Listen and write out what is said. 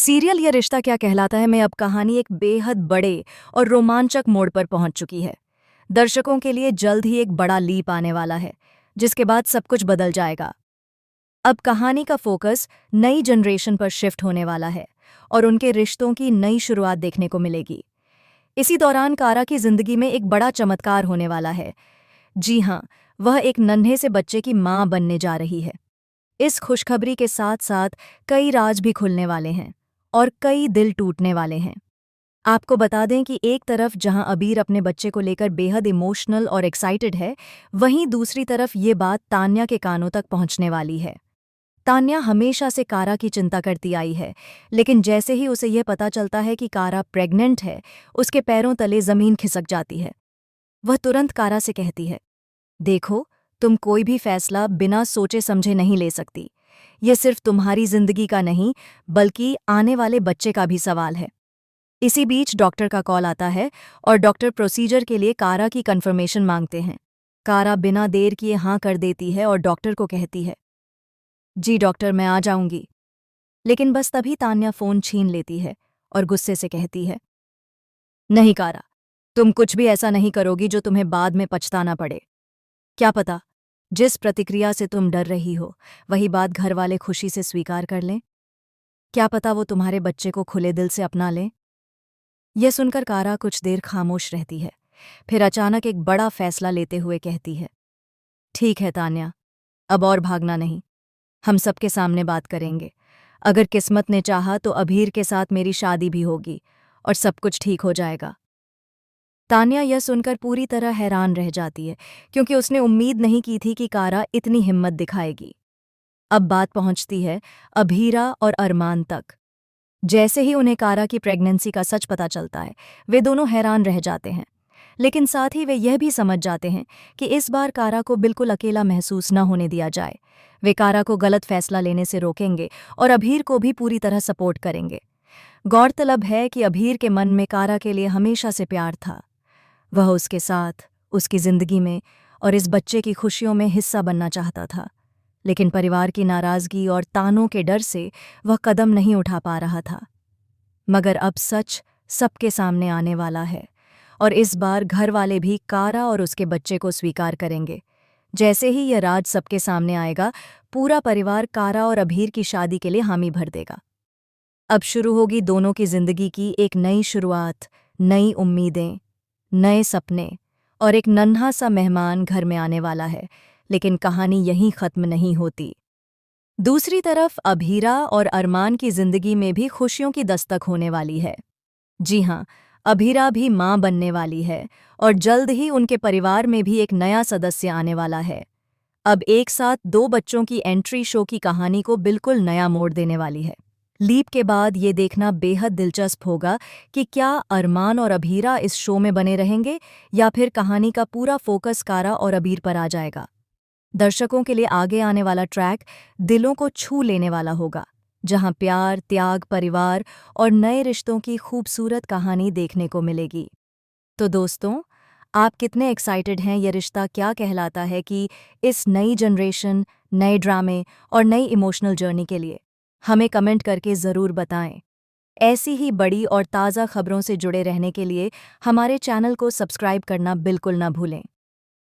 Serial ये रिश्ता क्या कहलाता है में अब कहानी एक बेहद बड़े और रोमांचक मोड़ पर पहुंच चुकी है। दर्शकों के लिए जल्द ही एक बड़ा लीप आने वाला है, जिसके बाद सब कुछ बदल जाएगा। अब कहानी का फोकस नई जनरेशन पर शिफ्ट होने वाला है और उनके रिश्तों की नई शुरुआत देखने को मिलेगी। इसी दौरान कारा की जिंदगी में एक बड़ा चमत्कार होने वाला है। जी हाँ, वह एक नन्हे से बच्चे की मां बनने जा रही है। इस खुशखबरी के साथ साथ कई राज भी खुलने वाले हैं और कई दिल टूटने वाले हैं। आपको बता दें कि एक तरफ जहां अबीर अपने बच्चे को लेकर बेहद इमोशनल और एक्साइटेड है, वहीं दूसरी तरफ ये बात तान्या के कानों तक पहुंचने वाली है। तान्या हमेशा से कारा की चिंता करती आई है, लेकिन जैसे ही उसे यह पता चलता है कि कारा प्रेग्नेंट है, उसके पैरों तले जमीन खिसक जाती है। वह तुरंत कारा से कहती है, देखो, तुम कोई भी फैसला बिना सोचे समझे नहीं ले सकती। यह सिर्फ तुम्हारी जिंदगी का नहीं, बल्कि आने वाले बच्चे का भी सवाल है। इसी बीच डॉक्टर का कॉल आता है और डॉक्टर प्रोसीजर के लिए कारा की कंफर्मेशन मांगते हैं। कारा बिना देर किए हाँ कर देती है और डॉक्टर को कहती है, जी डॉक्टर, मैं आ जाऊंगी। लेकिन बस तभी तान्या फोन छीन लेती है और गुस्से से कहती है, नहीं कारा, तुम कुछ भी ऐसा नहीं करोगी जो तुम्हें बाद में पछताना पड़े। क्या पता, जिस प्रतिक्रिया से तुम डर रही हो, वही बात घर वाले खुशी से स्वीकार कर लें। क्या पता वो तुम्हारे बच्चे को खुले दिल से अपना लें। यह सुनकर कारा कुछ देर खामोश रहती है, फिर अचानक एक बड़ा फैसला लेते हुए कहती है, ठीक है तान्या, अब और भागना नहीं। हम सबके सामने बात करेंगे। अगर किस्मत ने चाहा तो अभीर के साथ मेरी शादी भी होगी और सब कुछ ठीक हो जाएगा। तान्या यह सुनकर पूरी तरह हैरान रह जाती है, क्योंकि उसने उम्मीद नहीं की थी कि कारा इतनी हिम्मत दिखाएगी। अब बात पहुंचती है अभीरा और अरमान तक। जैसे ही उन्हें कारा की प्रेगनेंसी का सच पता चलता है, वे दोनों हैरान रह जाते हैं, लेकिन साथ ही वे यह भी समझ जाते हैं कि इस बार कारा को बिल्कुल अकेला महसूस न होने दिया जाए। वे कारा को गलत फैसला लेने से रोकेंगे और अभीर को भी पूरी तरह सपोर्ट करेंगे। गौरतलब है कि अभीर के मन में कारा के लिए हमेशा से प्यार था। वह उसके साथ, उसकी जिंदगी में और इस बच्चे की खुशियों में हिस्सा बनना चाहता था, लेकिन परिवार की नाराजगी और तानों के डर से वह कदम नहीं उठा पा रहा था। मगर अब सच सबके सामने आने वाला है और इस बार घर वाले भी कारा और उसके बच्चे को स्वीकार करेंगे। जैसे ही यह राज सबके सामने आएगा, पूरा परिवार कारा और अभीर की शादी के लिए हामी भर देगा। अब शुरू होगी दोनों की जिंदगी की एक नई शुरुआत, नई उम्मीदें, नए सपने और एक नन्हा सा मेहमान घर में आने वाला है। लेकिन कहानी यहीं खत्म नहीं होती। दूसरी तरफ अभीरा और अरमान की जिंदगी में भी खुशियों की दस्तक होने वाली है। जी हाँ, अभीरा भी मां बनने वाली है और जल्द ही उनके परिवार में भी एक नया सदस्य आने वाला है। अब एक साथ दो बच्चों की एंट्री शो की कहानी को बिल्कुल नया मोड़ देने वाली है। लीप के बाद ये देखना बेहद दिलचस्प होगा कि क्या अरमान और अभीरा इस शो में बने रहेंगे या फिर कहानी का पूरा फोकस कारा और अबीर पर आ जाएगा। दर्शकों के लिए आगे आने वाला ट्रैक दिलों को छू लेने वाला होगा, जहां प्यार, त्याग, परिवार और नए रिश्तों की खूबसूरत कहानी देखने को मिलेगी। तो दोस्तों, आप कितने एक्साइटेड हैं ये रिश्ता क्या कहलाता है कि इस नई जनरेशन, नए ड्रामे और नई इमोशनल जर्नी के लिए? हमें कमेंट करके ज़रूर बताएं। ऐसी ही बड़ी और ताज़ा खबरों से जुड़े रहने के लिए हमारे चैनल को सब्सक्राइब करना बिल्कुल न भूलें।